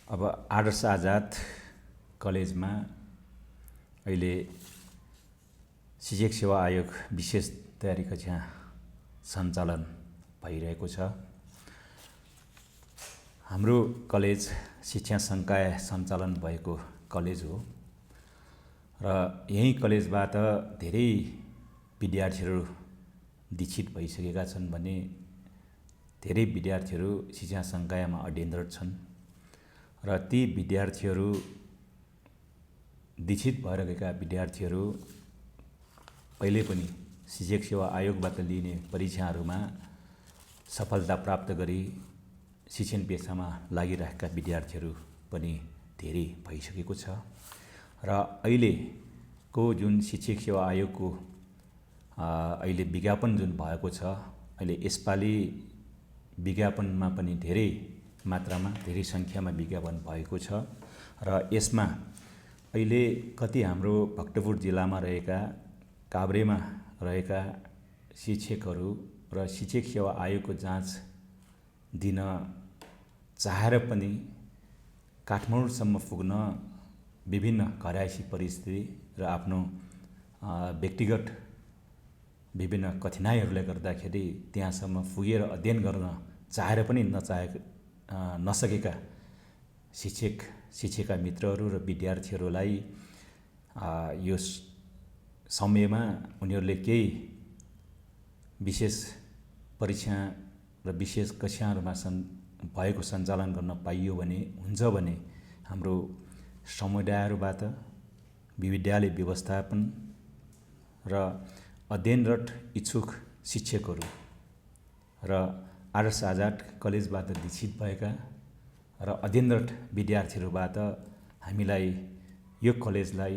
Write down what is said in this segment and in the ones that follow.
अब आदर्श आजाद कलेजमा अहिले शिक्षक सेवा आयोग विशेष तयारी कक्षा सञ्चालन भइरहेको छ। हाम्रो कलेज शिक्षा संकाय सञ्चालन भएको कलेज हो र यही कलेजबाट धेरै विद्यार्थीहरू दीक्षित भइसकेका छन् भने धेरै विद्यार्थीहरू शिक्षा संकायमा अध्ययनरत छन् र ती विद्यार्थीहरू दीक्षित भएर गएका विद्यार्थीहरू पहिले पनि शिक्षक सेवा आयोगबाट लिने परीक्षाहरूमा सफलता प्राप्त गरी शिक्षण पेशामा लागिरहेका विद्यार्थीहरू पनि धेरै भइसकेको छ र अहिलेको जुन शिक्षक सेवा आयोगको अहिले विज्ञापन जुन भएको छ, अहिले यसपालि विज्ञापनमा पनि धेरै मात्रामा धेरै सङ्ख्यामा विज्ञापन भएको छ र यसमा अहिले कति हाम्रो भक्तपुर जिल्लामा रहेका काभ्रेमा रहेका शिक्षकहरू र शिक्षक सेवा आयोगको जाँच दिन चाहेर पनि काठमाडौँसम्म पुग्न विभिन्न घरायसी परिस्थिति र आफ्नो व्यक्तिगत विभिन्न कठिनाइहरूले गर्दाखेरि त्यहाँसम्म पुगेर अध्ययन गर्न चाहेर पनि नसकेका शिक्षिका मित्रहरू र विद्यार्थीहरूलाई यो समयमा उनीहरूले केही विशेष परीक्षा र विशेष कक्षाहरूमा भएको सञ्चालन गर्न पाइयो भने हुन्छ भने हाम्रो समुदायहरूबाट विद्यालय व्यवस्थापन र अध्ययनरत इच्छुक शिक्षकहरू र आदर्श आजाद कलेजबाट दीक्षित भएका र अध्ययनरत विद्यार्थीहरूबाट हामीलाई यो कलेजलाई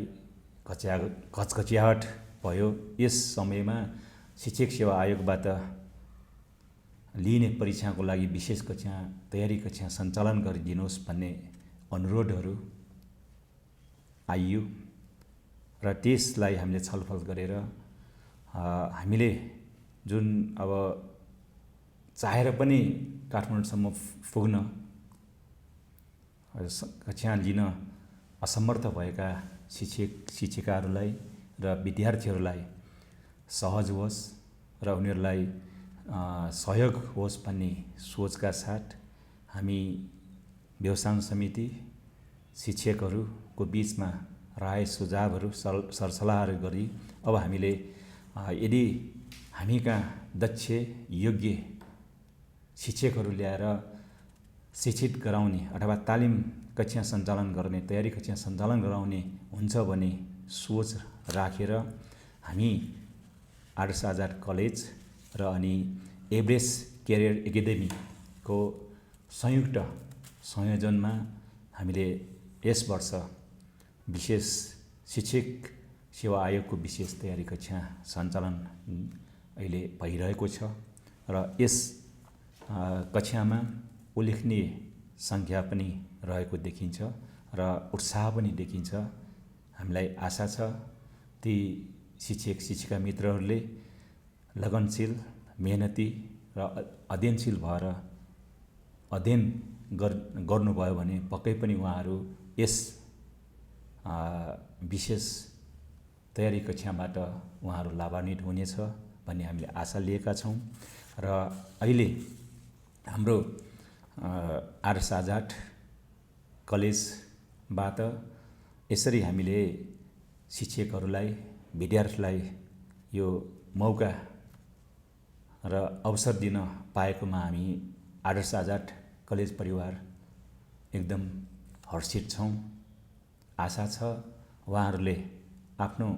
घचघच्याहट भयो। यस समयमा शिक्षक सेवा आयोगबाट लिने परीक्षाको लागि विशेष कक्षा तयारी कक्षा सञ्चालन गरिदिनुहोस् भन्ने अनुरोधहरू आइयो र त्यसलाई हामीले छलफल गरेर हामीले जुन अब चाहेर पनि काठमाडौँसम्म पुग्न कक्षा लिन असमर्थ भएका शिक्षिकाहरूलाई र विद्यार्थीहरूलाई सहज होस् र उनीहरूलाई सहयोग होस् भन्ने सोचका साथ हामी व्यवसाय समिति शिक्षकहरूको बिचमा राय सुझावहरू सरसल्लाहहरू गरी अब हामीले यदि हामी कहाँ दक्ष योग्य शिक्षकहरू ल्याएर शिक्षित गराउने अथवा तालिम कक्षा सञ्चालन गर्ने तयारी कक्षा सञ्चालन गराउने हुन्छ भने सोच राखेर हामी आदर्श आजाद कलेज र अनि एभरेस्ट क्यारियर एकाडेमीको संयुक्त संयोजनमा हामीले यस वर्ष विशेष शिक्षक सेवा आयोगको विशेष तयारी कक्षा सञ्चालन अहिले भइरहेको छ र यस कक्षामा उल्लेखनीय सङ्ख्या पनि रहेको देखिन्छ र उत्साह पनि देखिन्छ। हामीलाई आशा छ ती शिक्षिका मित्रहरूले लगनशील मेहनती र अध्ययनशील भएर अध्ययन गर्नुभयो भने पक्कै पनि उहाँहरू यस विशेष तयारी कक्षाबाट उहाँहरू लाभान्वित हुनेछ भन्ने हामीले आशा लिएका छौँ र अहिले हाम्रो आदर्श आजाद कलेजबाट यसरी हामीले शिक्षकहरूलाई विद्यार्थीलाई यो मौका र अवसर दिन पाएकोमा हामी आदर्श आजाद कलेज परिवार एकदम हर्षित छौँ। आशा छ उहाँहरूले आफ्नो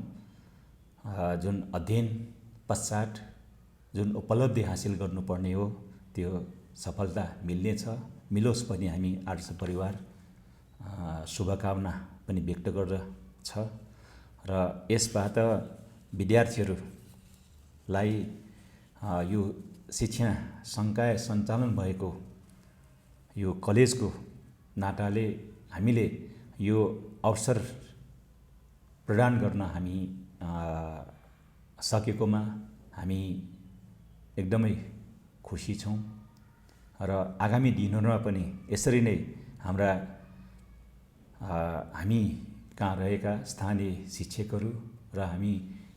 जुन अध्ययन पश्चात जुन उपलब्धि हासिल गर्नुपर्ने हो त्यो सफलता मिलोस् पनि हामी आदर्श परिवार शुभकामना पनि व्यक्त गर्दछ र यसबाट विद्यार्थीहरूलाई यो शिक्षा संकाय सञ्चालन भएको यो कलेजको नाताले हामीले यो अवसर प्रदान गर्न हामी सकेकोमा हामी एकदमै खुसी छौँ र आगामी दिनहरूमा पनि यसरी नै हाम्रा हामी कहाँ रहेका स्थानीय शिक्षकहरू र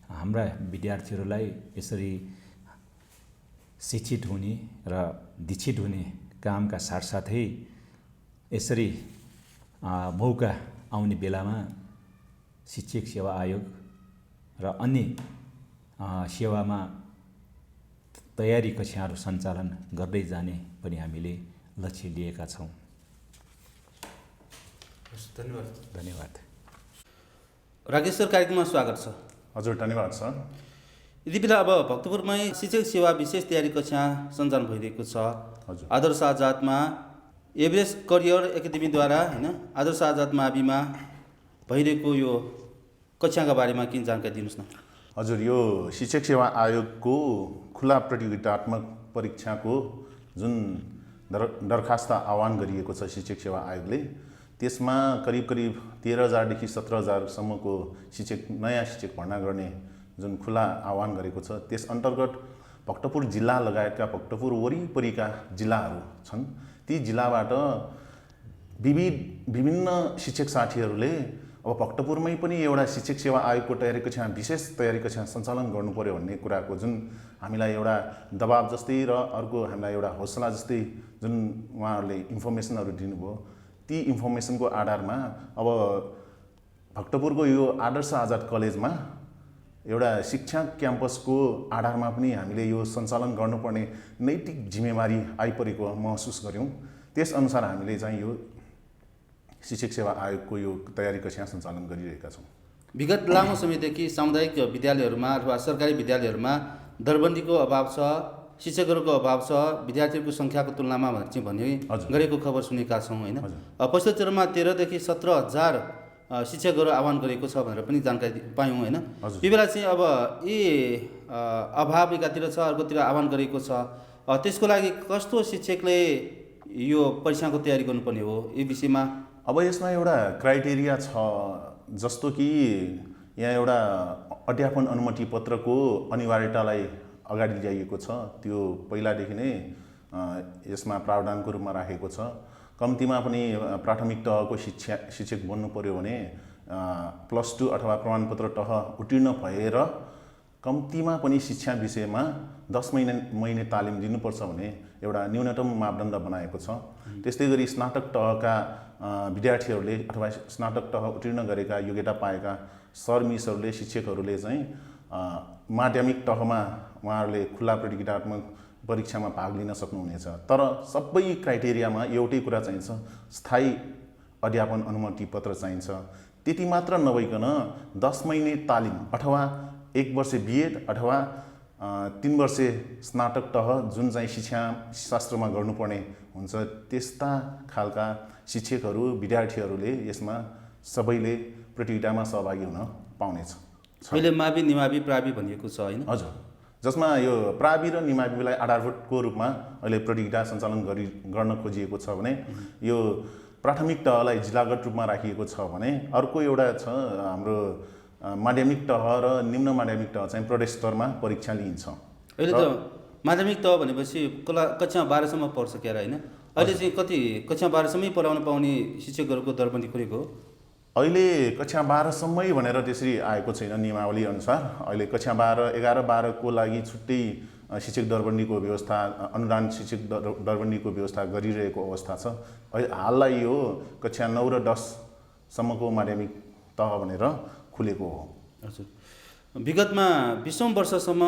हाम्रा विद्यार्थीहरूलाई यसरी शिक्षित हुने र दीक्षित हुने कामका साथसाथै यसरी मौका आउने बेलामा शिक्षक सेवा आयोग र अन्य सेवामा तयारी कक्षाहरू सञ्चालन गर्दै जाने पनि हामीले लक्ष्य लिएका छौँ। धन्यवाद। राकेश सर, कार्यक्रममा स्वागत छ। हजुर, धन्यवाद सर। यति बेला अब भक्तपुरमै शिक्षक सेवा विशेष तयारी कक्षा सञ्चालन भइरहेको छ। हजुर, आदर्श आजादमा एभरेस्ट करियर एकाडेमीद्वारा होइन आदर्श आजाद माविमा भइरहेको यो कक्षाका बारेमा केही जानकारी दिनुहोस् न। हजुर, यो शिक्षक सेवा आयोगको खुला प्रतियोगितात्मक परीक्षाको जुन दरखास्त आह्वान गरिएको छ शिक्षक सेवा आयोगले, त्यसमा करिब 13,000 देखि 17,000सम्मको नयाँ शिक्षक भर्ना गर्ने जुन खुला आह्वान गरेको छ, त्यस अन्तर्गत भक्तपुर जिल्ला लगायतका भक्तपुर वरिपरिका जिल्लाहरू छन्। ती जिल्लाबाट विभिन्न शिक्षक साथीहरूले अब भक्तपुरमै पनि एउटा शिक्षक सेवा आयोगको तयारी कक्षा विशेष तयारी कक्षा सञ्चालन गर्नु पर्यो भन्ने कुराको जुन हामीलाई एउटा दबाब जस्तै र अर्को हामीलाई एउटा हौसला जस्तै जुन उहाँहरूले इन्फर्मेसनहरू दिनुभयो, ती इन्फर्मेसनको आधारमा अब भक्तपुरको यो आदर्श आजाद कलेजमा एउटा शिक्षा क्याम्पसको आधारमा पनि हामीले यो सञ्चालन गर्नुपर्ने नैतिक जिम्मेवारी आइपरेको महसुस गऱ्यौँ। त्यसअनुसार हामीले चाहिँ यो शिक्षक सेवा आयोगको यो तयारी कक्षा सञ्चालन गरिरहेका छौँ। विगत लामो समयदेखि सामुदायिक विद्यालयहरूमा अथवा सरकारी विद्यालयहरूमा दरबन्दीको अभाव छ, शिक्षकहरूको अभाव छ, विद्यार्थीहरूको सङ्ख्याको तुलनामा भनेर चाहिँ भन्ने गरेको खबर सुनेका छौँ होइन। पछिल्लो चरणमा 13 देखि 17,000 शिक्षकहरू आह्वान गरेको छ भनेर पनि जानकारी पायौँ होइन। यो बेला चाहिँ अब यी अभाव एकातिर छ, अर्कोतिर आह्वान गरेको छ, त्यसको लागि कस्तो शिक्षकले यो परीक्षाको तयारी गर्नुपर्ने हो, यो विषयमा अब यसमा एउटा क्राइटेरिया छ, जस्तो कि यहाँ एउटा अध्यापन अनुमति पत्रको अनिवार्यतालाई अगाडि ल्याइएको छ। त्यो पहिलादेखि नै यसमा प्रावधानको रूपमा राखेको छ। कम्तीमा पनि प्राथमिक तहको शिक्षक बन्नु पर्यो भने +2 अथवा प्रमाणपत्र तह उत्तीर्ण भएर कम्तीमा पनि शिक्षा विषयमा 10 महिने तालिम दिनुपर्छ भने एउटा न्यूनतम मापदण्ड बनाएको छ। त्यस्तै गरी स्नातक तहका विद्यार्थीहरूले अथवा स्नातक तह उत्तीर्ण गरेका योग्यता पाएका सर मिसहरूले शिक्षकहरूले चाहिँ माध्यमिक तहमा उहाँहरूले खुला प्रतियोगितात्मक परीक्षामा भाग लिन सक्नुहुनेछ। तर सबै क्राइटेरियामा एउटै कुरा चाहिन्छ, स्थायी अध्यापन अनुमति पत्र चाहिन्छ। त्यति मात्र नभइकन 10 महिने तालिम अथवा 1 वर्ष बिएड अथवा 3 वर्ष स्नातक तह जुन चाहिँ शिक्षा शास्त्रमा गर्नुपर्ने हुन्छ, त्यस्ता खालका शिक्षकहरू विद्यार्थीहरूले यसमा सबैले प्रतियोगितामा सहभागी हुन पाउनेछ। अहिले मावि निमावि प्रावि भनिएको छ होइन। हजुर, जसमा यो प्रावि र निमाविलाई आधारभूतको रूपमा अहिले प्रतियोगिता सञ्चालन गर्न खोजिएको छ भने यो प्राथमिक तहलाई जिल्लागत रूपमा राखिएको छ भने अर्को एउटा छ हाम्रो माध्यमिक तह र निम्न माध्यमिक तह चाहिँ प्रदेश स्तरमा परीक्षा लिइन्छ। अहिले त माध्यमिक तह भनेपछि कक्षा 12सम्म पढ्छ क्या होइन। अहिले चाहिँ कति कक्षा 12सम्मै पढाउन पाउने शिक्षकहरूको दरबन्दी खोलेको हो? अहिले कक्षा 12सम्मै भनेर त्यसरी आएको छैन नियमावली अनुसार। अहिले कक्षा 12, 11, 12 को लागि छुट्टै शिक्षक दरबन्दीको व्यवस्था, अनुदान शिक्षक दरबन्दीको व्यवस्था गरिरहेको अवस्था छ। हाललाई यो कक्षा 9 र 10सम्मको माध्यमिक तह भनेर खुलेको हो। हजुर, विगतमा 20औं वर्षसम्म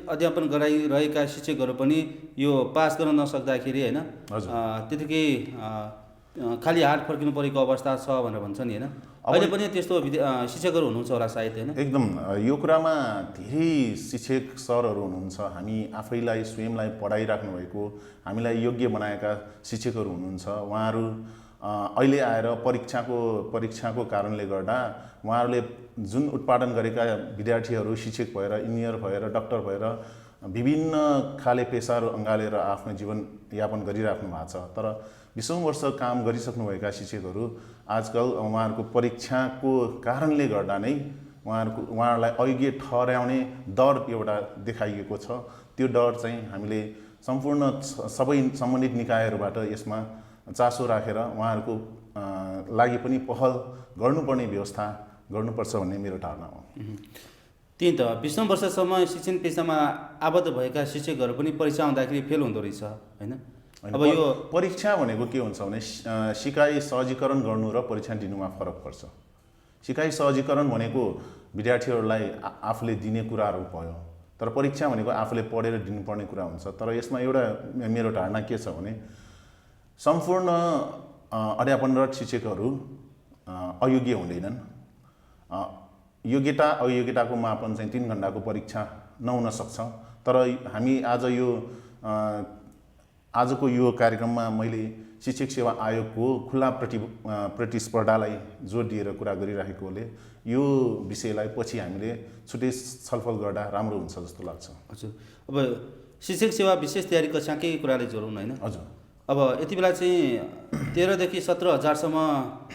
अध्यापन गराइरहेका शिक्षकहरू पनि यो पास गर्न नसक्दाखेरि होइन त्यतिकै खाली हात फर्किनु परेको अवस्था छ भनेर भन्छ नि होइन। अहिले पनि त्यस्तो शिक्षकहरू हुनुहुन्छ होला सायद होइन। एकदम यो कुरामा धेरै शिक्षक सरहरू हुनुहुन्छ, हामी आफैलाई स्वयंलाई पढाइराख्नु भएको, हामीलाई योग्य बनाएका शिक्षकहरू हुनुहुन्छ। उहाँहरू अहिले आएर परीक्षाको कारणले गर्दा उहाँहरूले जुन उत्पादन गरेका विद्यार्थीहरू शिक्षक भएर, इन्जिनियर भएर, डाक्टर भएर विभिन्न खाले पेसाहरू अँगालेर आफ्नो जीवनयापन गरिराख्नु भएको छ। तर 20औं वर्ष काम गरिसक्नुभएका शिक्षकहरू आजकल उहाँहरूको परीक्षाको कारणले गर्दा नै उहाँहरूलाई अयोग्य ठहर्याउने डर एउटा देखाइएको छ। त्यो डर चाहिँ हामीले सम्पूर्ण सबै सम्बन्धित निकायहरूबाट यसमा चासो राखेर उहाँहरूको लागि पनि पहल गर्नुपर्ने व्यवस्था गर्नुपर्छ भन्ने मेरो धारणा हो। त्यही त 20औं वर्षसम्म शिक्षण पेसामा आबद्ध भएका शिक्षकहरू पनि परीक्षा आउँदाखेरि फेल हुँदो रहेछ होइन। अब यो परीक्षा भनेको के हुन्छ भने सिकाइ सहजीकरण गर्नु र परीक्षा दिनुमा फरक पर्छ। सिकाइ सहजीकरण भनेको विद्यार्थीहरूलाई आफूले दिने कुराहरू भयो, तर परीक्षा भनेको आफूले पढेर दिनुपर्ने कुरा हुन्छ। तर यसमा एउटा मेरो धारणा के छ भने सम्पूर्ण अध्यापनरत शिक्षकहरू अयोग्य हुँदैनन्। योग्यता अयोग्यताको मापन चाहिँ 3 घण्टाको परीक्षा नहुन सक्छ। तर हामी आजको यो कार्यक्रममा मैले शिक्षक सेवा आयोगको खुला प्रतिस्पर्धालाई जोड दिएर कुरा गरिराखेकोले यो विषयलाई पछि हामीले छुट्टै छलफल गर्दा राम्रो हुन्छ जस्तो लाग्छ। हजुर, अब शिक्षक सेवा विशेष तयारी कक्षाकै कुराले जोडौँ होइन। हजुर, अब यति बेला चाहिँ 13 देखि 17 हजारसम्म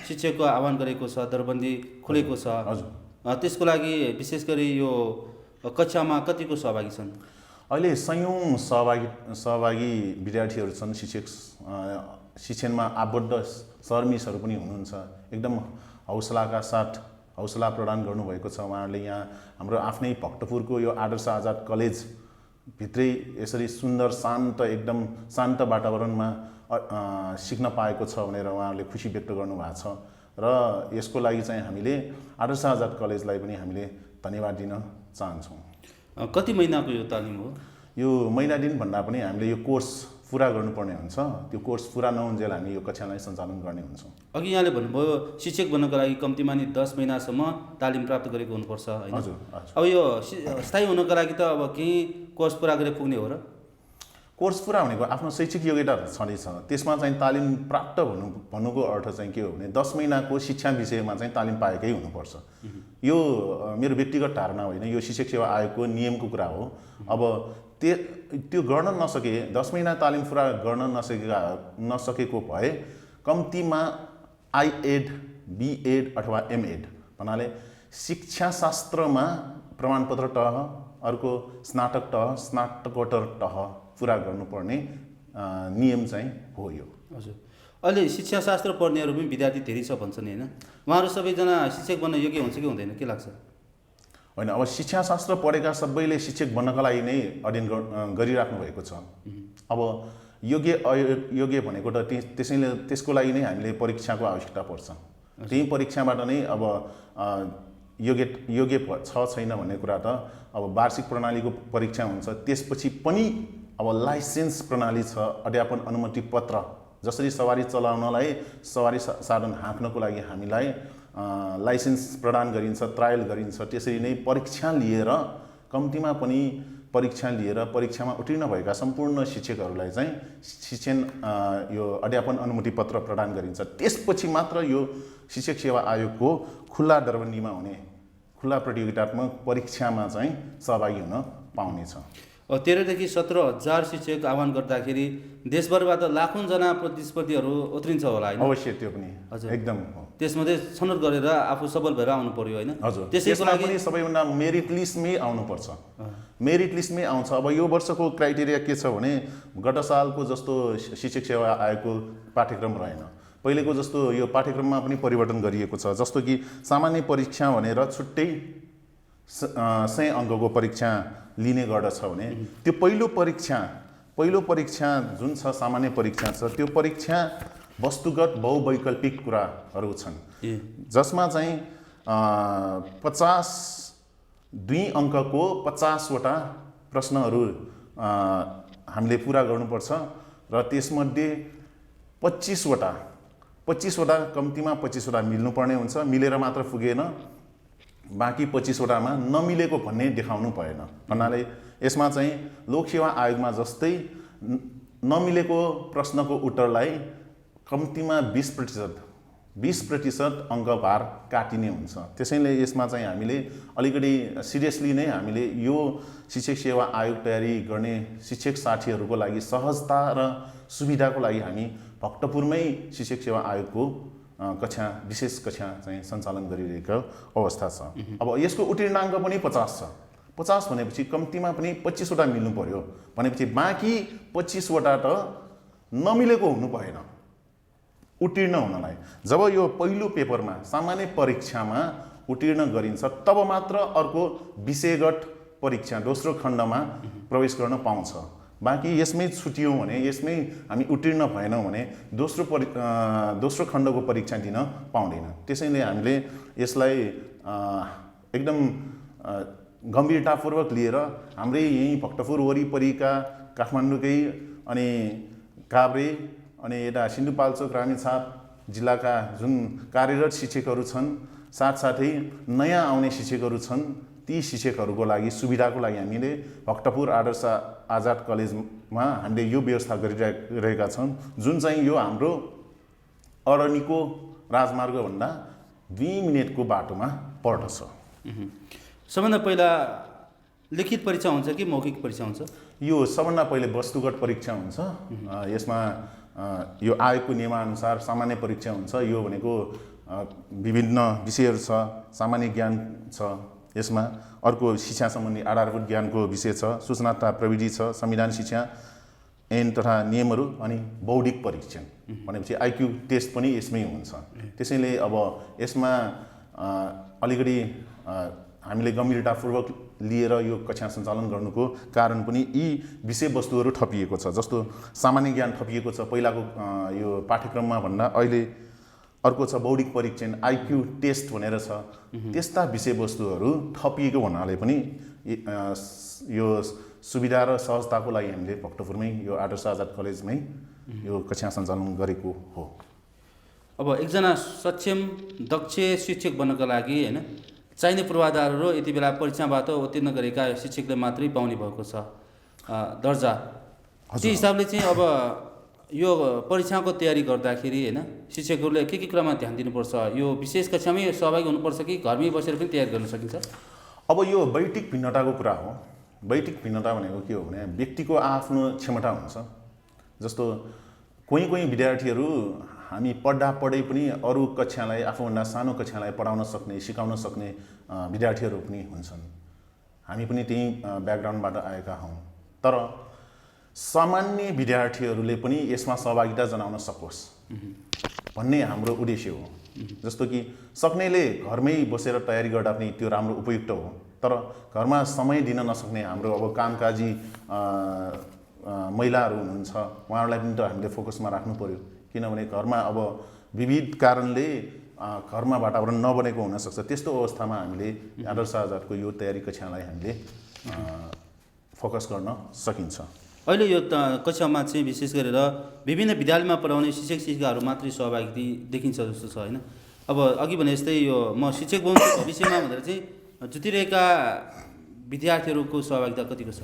शिक्षकको आह्वान गरेको छ, दरबन्दी खुलेको छ। हजुर, त्यसको लागि विशेष गरी यो कक्षामा कतिको सहभागी छन्? अहिले सयौँ सहभागी विद्यार्थीहरू छन्। शिक्षणमा आबद्ध सहर्मिसहरू पनि हुनुहुन्छ। एकदम हौसलाका साथ हौसला प्रदान गर्नुभएको छ उहाँहरूले। यहाँ हाम्रो आफ्नै भक्तपुरको यो आदर्श आजाद कलेज भित्रै यसरी सुन्दर एकदम शान्त वातावरणमा सिक्न पाएको छ भनेर उहाँहरूले खुसी व्यक्त गर्नुभएको छ। र यसको लागि चाहिँ हामीले आदर्श आजाद कलेजलाई पनि हामीले धन्यवाद दिन चाहन्छौँ। कति महिनाको यो तालिम हो? यो महिना दिन भन्दा पनि हामीले यो कोर्स पुरा गर्नुपर्ने हुन्छ। त्यो कोर्स पुरा नहुन्जेल हामी यो कक्षालाई सञ्चालन गर्ने हुन्छौँ। अघि यहाँले भन्नुभयो शिक्षक बन्नको लागि कम्तीमा नि 10 महिनासम्म तालिम प्राप्त गरेको हुनुपर्छ होइन। हजुर, अब यो स्थायी हुनको लागि त अब केही कोर्स पुरा गरेर पुग्ने हो र? कोर्स पुरा भनेको आफ्नो शैक्षिक योग्यता छँदैछ, त्यसमा चाहिँ तालिम प्राप्त भन्नुको अर्थ चाहिँ के हो भने 10 महिनाको शिक्षा विषयमा चाहिँ तालिम पाएकै हुनुपर्छ। यो मेरो व्यक्तिगत धारणा होइन, यो शिक्षक सेवा आयोगको नियमको कुरा हो। अब त्यो गर्न नसके 10 महिना तालिम पुरा गर्न नसकेको भए कम्तीमा आइएड, बिएड अथवा एमएड भन्नाले शिक्षाशास्त्रमा प्रमाणपत्र तह, अर्को स्नातक तह, स्नातकोत्तर तह पुरा गर्नुपर्ने नियम चाहिँ हो यो। हजुर, अहिले शिक्षाशास्त्र पढ्नेहरू पनि विद्यार्थी धेरै छ भन्छन् होइन। उहाँहरू सबैजना शिक्षक बन्न योग्य हुन्छ कि हुँदैन, के लाग्छ? होइन, अब शिक्षाशास्त्र पढेका सबैले शिक्षक बन्नका लागि नै अध्ययन गरिराख्नु भएको छ। अब योग्य भनेको त त्यसको लागि नै हामीले परीक्षाको आवश्यकता पर्छ। त्यही परीक्षाबाट नै अब योग्य छ छैन भन्ने कुरा त अब वार्षिक प्रणालीको परीक्षा हुन्छ। त्यसपछि पनि अब लाइसेन्स प्रणाली छ, अध्यापन अनुमति पत्र। जसरी सवारी चलाउनलाई, सवारी साधन हाँक्नको लागि हामीलाई लाइसेन्स प्रदान गरिन्छ, ट्रायल गरिन्छ, त्यसरी नै परीक्षा लिएर कम्तीमा पनि परीक्षामा उत्तीर्ण भएका सम्पूर्ण शिक्षकहरूलाई चाहिँ शिक्षण यो अध्यापन अनुमति पत्र प्रदान गरिन्छ। त्यसपछि मात्र यो शिक्षक सेवा आयोगको खुला दरबन्दीमा हुने खुला प्रतियोगितात्मक परीक्षामा चाहिँ सहभागी हुन पाउनेछ। 13 देखि 17 हजार शिक्षक आह्वान गर्दाखेरि देशभरबाट लाखौँजना प्रतिस्पर्धीहरू उत्रिन्छ होला होइन? अवश्य, त्यो पनि एकदम हो। त्यसमध्ये छनौट गरेर आफू सबल भएर आउनु पर्यो होइन? हजुर, त्यसैको लागि पनि सबैभन्दा मेरिट लिस्टमै आउनुपर्छ। मेरिट लिस्टमै आउँछ। अब यो वर्षको क्राइटेरिया के छ भने गत सालको जस्तो शिक्षक सेवा आयोगको पाठ्यक्रम रहेन। पहिलेको जस्तो यो पाठ्यक्रममा पनि परिवर्तन गरिएको छ। जस्तो कि सामान्य परीक्षा भनेर छुट्टै 100 अङ्कको परीक्षा लिने गर्दछ भने त्यो पहिलो परीक्षा जुन छ सामान्य परीक्षा छ, त्यो परीक्षा वस्तुगत बहुवैकल्पिक कुराहरू छन्, जसमा चाहिँ 2 अङ्कको 50वटा प्रश्नहरू हामीले पुरा गर्नुपर्छ र त्यसमध्ये 25वटा कम्तीमा 25वटा मिल्नुपर्ने हुन्छ। मिलेर मात्र पुगेन, बाँकी 25वटामा नमिलेको भन्ने देखाउनु भएन। भन्नाले यसमा चाहिँ लोकसेवा आयोगमा जस्तै नमिलेको प्रश्नको उत्तरलाई कम्तीमा 20% अङ्कभार काटिने हुन्छ। त्यसैले यसमा चाहिँ हामीले अलिकति सिरियसली नै हामीले यो शिक्षक सेवा आयोग तयारी गर्ने शिक्षक साथीहरूको लागि सहजता र सुविधाको लागि हामी भक्तपुरमै शिक्षक सेवा आयोगको विशेष कक्षा चाहिँ सञ्चालन गरिरहेको अवस्था छ। अब यसको उत्तीर्णाङ्क पनि 50 छ। 50 भनेपछि कम्तीमा पनि 25वटा मिल्नु पर्यो भनेपछि बाँकी 25वटा त नमिलेको हुनु भएन। उत्तीर्ण हुनलाई। जब यो पहिलो पेपरमा सामान्य परीक्षामा उत्तीर्ण गरिन्छ तब मात्र अर्को विषयगत परीक्षा दोस्रो खण्डमा प्रवेश गर्न पाउँछ। बाँकी यसमै छुट्यौँ भने, यसमै हामी उत्तीर्ण भएनौँ भने दोस्रो खण्डको परीक्षा दिन पाउँदैन। त्यसैले हामीले यसलाई एकदम गम्भीरतापूर्वक लिएर हाम्रै यहीँ भक्तपुर वरिपरिका काठमाडौँकै अनि काभ्रे अनि यता सिन्धुपाल्चोक रामेछाप जिल्लाका जुन कार्यरत शिक्षकहरू छन्, साथसाथै नयाँ आउने शिक्षकहरू छन्, ती शिक्षकहरूको लागि सुविधाको लागि हामीले भक्तपुर आदर्श आजाद कलेजमा हामीले यो व्यवस्था गरिरहेका छौँ, जुन चाहिँ यो हाम्रो अरनिको राजमार्गभन्दा 2 मिनेटको बाटोमा पर्दछ। सबभन्दा पहिला लिखित परीक्षा हुन्छ कि मौखिक परीक्षा हुन्छ? यो सबभन्दा पहिले वस्तुगत परीक्षा हुन्छ। यसमा यो आयोगको नियमअनुसार सामान्य परीक्षा हुन्छ। यो भनेको विभिन्न विषयहरू छ, सामान्य ज्ञान छ यसमा, अर्को शिक्षा सम्बन्धी आधारभूत ज्ञानको विषय छ, सूचना तथा प्रविधि छ, संविधान शिक्षा ऐन तथा नियमहरू, अनि बौद्धिक परीक्षण भनेपछि आइक्यू टेस्ट पनि यसमै हुन्छ। त्यसैले अब यसमा अलिकति हामीले गम्भीरतापूर्वक लिएर यो कक्षा सञ्चालन गर्नुको कारण पनि यी विषयवस्तुहरू थपिएको छ। जस्तो सामान्य ज्ञान थपिएको छ पहिलाको यो पाठ्यक्रममा भन्दा, अहिले अर्को छ बौद्धिक परीक्षण आइक्यू टेस्ट भनेर छ। त्यस्ता विषयवस्तुहरू थपिएको हुनाले पनि यो सुविधा र सहजताको लागि हामीले भक्तपुरमै यो आदर्श आजाद कलेजमै यो कक्षा सञ्चालन गरेको हो। अब एकजना सक्षम दक्ष शिक्षक बन्नका लागि होइन चाहिने पूर्वाधारहरू यति बेला परीक्षाबाट उत्तीर्ण गरेका शिक्षकले मात्रै पाउने भएको छ दर्जा। त्यो हिसाबले चाहिँ अब यो परीक्षाको तयारी गर्दाखेरि होइन शिक्षकहरूले के कुरामा ध्यान दिनुपर्छ? यो विशेष कक्षामै सहभागी हुनुपर्छ कि घरमै बसेर पनि तयारी गर्न सकिन्छ? अब यो वैयक्तिक भिन्नताको कुरा हो। वैयक्तिक भिन्नता भनेको के हो भने व्यक्तिको आफ्नो क्षमता हुन्छ। जस्तो कोही विद्यार्थीहरू हामी पढ्दै पनि अरू कक्षालाई, आफूभन्दा सानो कक्षालाई पढाउन सक्ने, सिकाउन सक्ने विद्यार्थीहरू पनि हुन्छन्। हामी पनि त्यही ब्याकग्राउन्डबाट आएका हौँ। तर सामान्य विद्यार्थीहरूले पनि यसमा सहभागिता जनाउन सकोस् भन्ने हाम्रो उद्देश्य हो। जस्तो कि सक्नेले घरमै बसेर तयारी गर्दा पनि त्यो राम्रो उपयुक्त हो। तर घरमा समय दिन नसक्ने हाम्रो अब कामकाजी महिलाहरू हुनुहुन्छ, उहाँहरूलाई पनि त हामीले फोकसमा राख्नु पर्यो। किनभने घरमा अब विविध कारणले घरमा वातावरण नबनेको हुनसक्छ। त्यस्तो अवस्थामा हामीले आदर्श आजादको यो तयारी कक्षालाई हामीले फोकस गर्न सकिन्छ। अहिले यो कक्षामा चाहिँ विशेष गरेर विभिन्न विद्यालयमा पढाउने शिक्षक शिक्षिकाहरू मात्रै सहभागी देखिन्छ जस्तो छ होइन? अब अघि भने जस्तै यो म शिक्षक बन्छु विषयमा भनेर चाहिँ जुटिरहेका विद्यार्थीहरूको सहभागिता कतिको छ?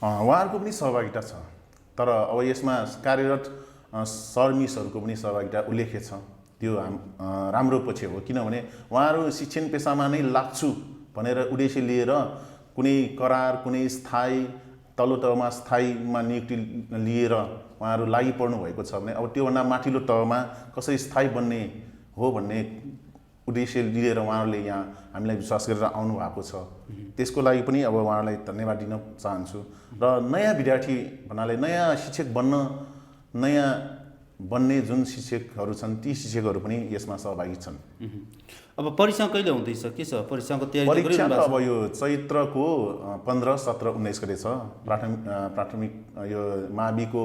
उहाँहरूको पनि सहभागिता छ। तर अब यसमा कार्यरत सर मिसहरूको पनि सहभागिता उल्लेख्य छ। त्यो राम्रो पक्ष हो। किनभने उहाँहरू शिक्षण पेसामा नै लाग्छु भनेर उद्देश्य लिएर कुनै करार, कुनै स्थायी तल्लो तहमा स्थायीमा नियुक्ति लिएर उहाँहरू लागि पर्नु भएको छ भने अब त्योभन्दा माथिल्लो तहमा कसरी स्थायी बन्ने हो भन्ने उद्देश्य लिएर उहाँहरूले यहाँ हामीलाई विश्वास गरेर आउनु भएको छ। त्यसको लागि पनि अब उहाँहरूलाई धन्यवाद दिन चाहन्छु। र नयाँ विद्यार्थी भन्नाले नयाँ शिक्षक बन्ने जुन शिक्षकहरू छन् ती शिक्षकहरू पनि यसमा सहभागी छन्। अब परीक्षा कहिले हुँदैछ? के छ परीक्षाको तयारी? परीक्षा त अब यो चैत्रको 15, 17, 19 गते छ। प्राथमिक यो माविको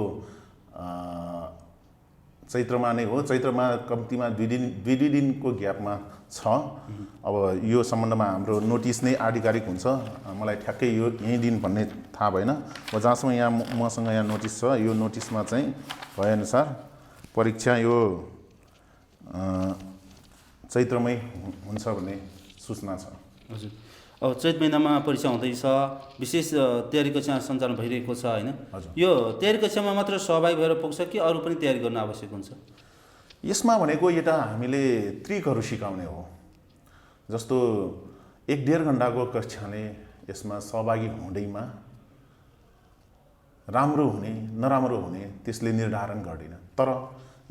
चैत्रमा नै हो। चैत्रमा कम्तीमा 2 दिनको ग्यापमा छ। अब यो सम्बन्धमा हाम्रो नोटिस नै आधिकारिक हुन्छ। मलाई ठ्याक्कै यो यही दिन भन्ने थाहा भएन। अब जहाँसम्म यहाँ मसँग यहाँ नोटिस छ, यो नोटिसमा चाहिँ भएअनुसार परीक्षा यो चैत्रमै हुन्छ भन्ने सूचना छ। हजुर, अब चैत महिनामा परीक्षा हुँदैछ, विशेष तयारी कक्षा सञ्चालन भइरहेको छ होइन? यो तयारी कक्षामा मात्र सहभागी भएर पुग्छ कि अरू पनि तयारी गर्न आवश्यक हुन्छ? यसमा भनेको एउटा हामीले ट्रिकहरू सिकाउने हो। जस्तो 1-1.5 घन्टाको कक्षाले यसमा सहभागी हुँदैमा राम्रो हुने नराम्रो हुने त्यसले निर्धारण गर्दैन। तर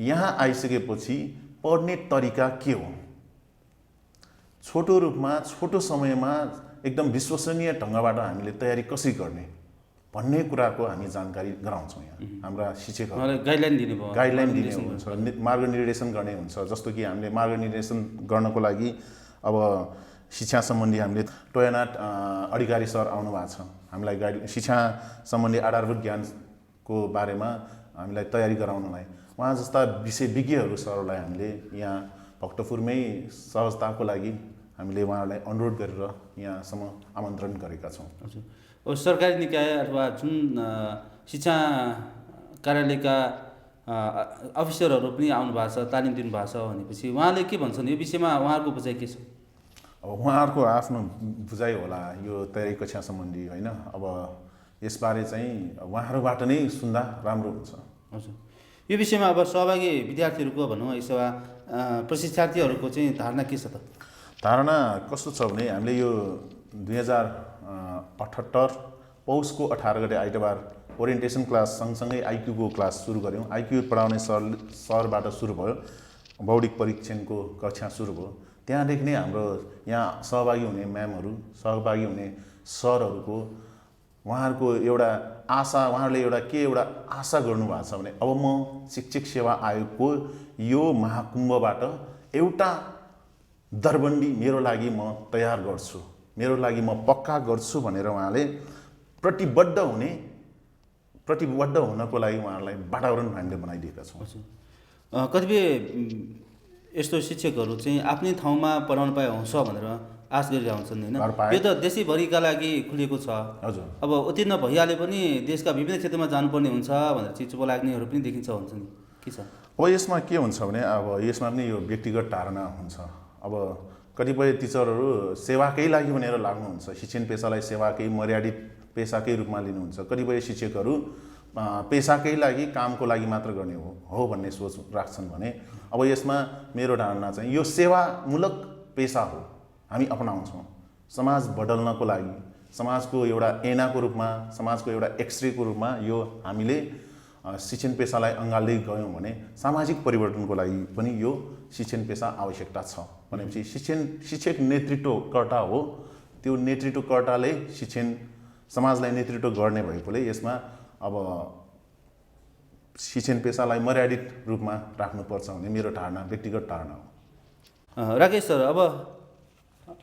यहाँ आइसकेपछि पढ्ने तरिका के हो, छोटो रूपमा छोटो समयमा एकदम विश्वसनीय ढङ्गबाट हामीले तयारी कसरी गर्ने भन्ने कुराको हामी जानकारी गराउँछौँ यहाँ हाम्रा शिक्षकहरू गाइडलाइन दिने भयो गाइडलाइन दिने हुन्छ मार्गनिर्देशन गर्ने हुन्छ जस्तो कि हामीले मार्गनिर्देशन गर्नको लागि अब शिक्षा सम्बन्धी हामीले टोयनाथ अधिकारी सर आउनु भएको छ हामीलाई गाइड शिक्षा सम्बन्धी आधारभूत ज्ञानको बारेमा हामीलाई तयारी गराउनलाई उहाँ जस्ता विषय विज्ञहरू सरलाई हामीले यहाँ भक्तपुरमै सहजताको लागि हामीले उहाँहरूलाई अनुरोध गरेर यहाँसम्म आमन्त्रण गरेका छौँ। हजुर अब सरकारी निकाय अथवा जुन शिक्षा कार्यालयका अफिसरहरू पनि आउनु भएको छ तालिम दिनुभएको छ भनेपछि उहाँले के भन्छन् यो विषयमा उहाँहरूको बुझाइ के छ? अब उहाँहरूको आफ्नो बुझाइ होला यो तयारी कक्षा सम्बन्धी होइन अब यसबारे चाहिँ उहाँहरूबाट नै सुन्दा राम्रो हुन्छ। हजुर यो विषयमा अब सहभागी विद्यार्थीहरूको भनौँ यसो प्रशिक्षार्थीहरूको चाहिँ धारणा के छ त? धारणा कस्तो छ भने हामीले यो 2078 पौषको 18 गते आइतबार ओरिएन्टेसन क्लास सँगसँगै आइक्यूको क्लास सुरु गऱ्यौँ। आइक्यू पढाउने सरबाट सुरु भयो, बौद्धिक परीक्षणको कक्षा सुरु भयो। त्यहाँदेखि नै हाम्रो यहाँ सहभागी हुने म्यामहरू सहभागी हुने सरहरूको उहाँहरूको एउटा आशा उहाँहरूले एउटा आशा गर्नुभएको छ भने अब म शिक्षक सेवा आयोगको यो महाकुम्भबाट एउटा दरबन्दी मेरो लागि म तयार गर्छु, मेरो लागि म पक्का गर्छु भनेर उहाँले प्रतिबद्ध हुनको लागि उहाँहरूलाई वातावरण हामीले बनाइदिएका छौँ। कतिपय यस्तो शिक्षकहरू चाहिँ आफ्नै ठाउँमा पढाउन पाए हुन्छ भनेर आश गरेर हुन्छन् होइन, यो त देशैभरिका लागि खुलेको छ। हजुर अब उत्तीर्ण भइहाले पनि देशका विभिन्न क्षेत्रमा जानुपर्ने हुन्छ भनेर चाहिँ चुप लाग्नेहरू पनि देखिन्छ हुन्छ नि, के छ? अब यसमा के हुन्छ भने अब यसमा पनि यो व्यक्तिगत धारणा हुन्छ। अब कतिपय टिचरहरू सेवाकै लागि भनेर लाग्नुहुन्छ, शिक्षण पेसालाई सेवाकै मर्यादित पेसाकै रूपमा लिनुहुन्छ। कतिपय शिक्षकहरू पेसाकै लागि कामको लागि मात्र गर्ने हो भन्ने सोच राख्छन् भने अब यसमा मेरो धारणा चाहिँ यो सेवामूलक पेसा हो, हामी अपनाउँछौँ। समाज बदल्नको लागि समाजको एउटा ऐनाको रूपमा समाजको एउटा एक्सरेको रूपमा यो हामीले शिक्षण पेसालाई अँगाल्दै गयौँ भने सामाजिक परिवर्तनको लागि पनि यो शिक्षण पेसा आवश्यकता छ भनेपछि शिक्षक नेतृत्वकर्ता हो। त्यो नेतृत्वकर्ताले समाजलाई नेतृत्व गर्ने भएकोले यसमा अब शिक्षण पेसालाई मर्यादित रूपमा राख्नुपर्छ भन्ने मेरो धारणा व्यक्तिगत धारणा हो। राकेश सर, अब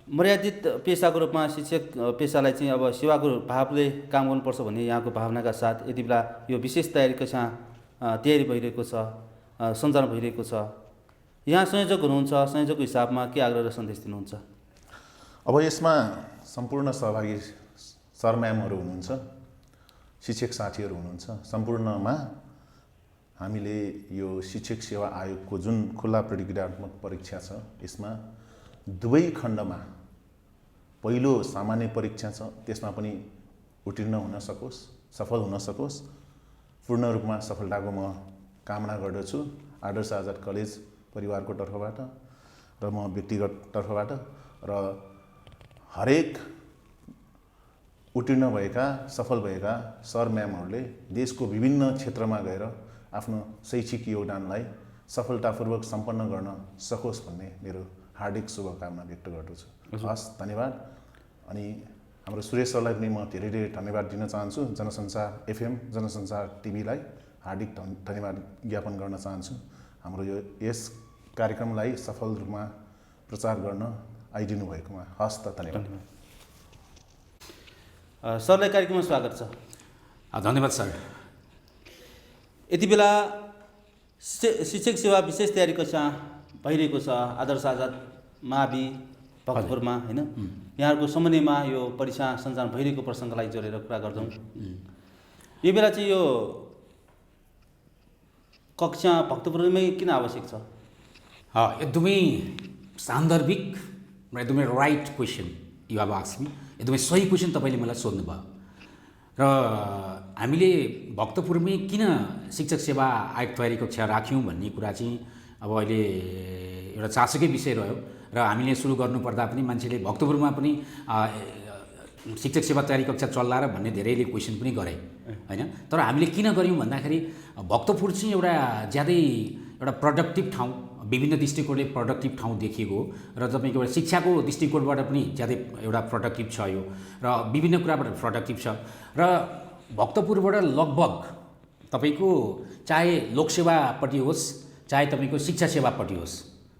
मर्यादित पेसाको रूपमा शिक्षक पेसालाई चाहिँ अब सेवाको भावले काम गर्नुपर्छ भन्ने यहाँको भावनाका साथ यति बेला यो विशेष तयारी भइरहेको छ, सञ्चालन भइरहेको छ, यहाँ संयोजक हुनुहुन्छ, संयोजकको हिसाबमा के आग्रह र सन्देश दिनुहुन्छ? अब यसमा सम्पूर्ण सहभागी सर म्यामहरू हुनुहुन्छ, शिक्षक साथीहरू हुनुहुन्छ। सम्पूर्णमा हामीले यो शिक्षक सेवा आयोगको जुन खुल्ला प्रतियोगितात्मक परीक्षा छ यसमा दुवै खण्डमा पहिलो सामान्य परीक्षा छ त्यसमा पनि उत्तीर्ण हुन सकोस्, सफल हुन सकोस्, पूर्ण रूपमा सफलताको म कामना गर्दछु आदर्श आजाद कलेज परिवारको तर्फबाट र म व्यक्तिगत तर्फबाट। र हरेक उत्तीर्ण भएका सफल भएका सर म्यामहरूले देशको विभिन्न क्षेत्रमा गएर आफ्नो शैक्षिक योगदानलाई सफलतापूर्वक सम्पन्न गर्न सकोस् भन्ने मेरो हार्दिक शुभकामना व्यक्त गर्दछु। हस्, धन्यवाद। अनि हाम्रो सुरेश सरलाई पनि म धेरै धेरै धन्यवाद दिन चाहन्छु। जनसञ्चार FM, जनसञ्चार टिभीलाई हार्दिक धन्यवाद ज्ञापन गर्न चाहन्छु हाम्रो यस कार्यक्रमलाई सफल रूपमा प्रचार गर्न आइदिनु भएकोमा। हस् त, धन्यवाद। सरलाई कार्यक्रममा स्वागत छ। धन्यवाद सर। यति बेला शिक्षक सेवा विशेष तयारी कक्षा भइरहेको छ आदर्श आजाद मावि भक्तपुरमा होइन, यहाँहरूको समन्वयमा यो परीक्षा सञ्चालन भइरहेको प्रसङ्गलाई जोडेर कुरा गर्छौँ। यो बेला चाहिँ यो कक्षा भक्तपुरमै किन आवश्यक छ? एकदमै सान्दर्भिक र एकदमै right question you have asked me. एकदमै सही क्वेसन तपाईँले मलाई सोध्नुभयो। र हामीले भक्तपुरमै किन शिक्षक सेवा आयोग तयारी कक्षा राख्यौँ भन्ने कुरा चाहिँ अब अहिले एउटा चासोकै विषय रह्यो। र हामीले सुरु गर्नुपर्दा पनि मान्छेले भक्तपुरमा पनि शिक्षक सेवा तयारी कक्षा चल्ला र भन्ने धेरैले क्वेसन पनि गरे होइन। तर हामीले किन गऱ्यौँ भन्दाखेरि भक्तपुर चाहिँ एउटा ज्यादै एउटा प्रोडक्टिभ ठाउँ, विभिन्न दृष्टिकोणले प्रोडक्टिभ ठाउँ देखिएको हो र तपाईँको एउटा शिक्षाको दृष्टिकोणबाट पनि ज्यादै एउटा प्रोडक्टिभ छ यो र विभिन्न कुराबाट प्रोडक्टिभ छ। र भक्तपुरबाट लगभग तपाईँको चाहे लोकसेवापट्टि होस् चाहे तपाईँको शिक्षा सेवापट्टि होस्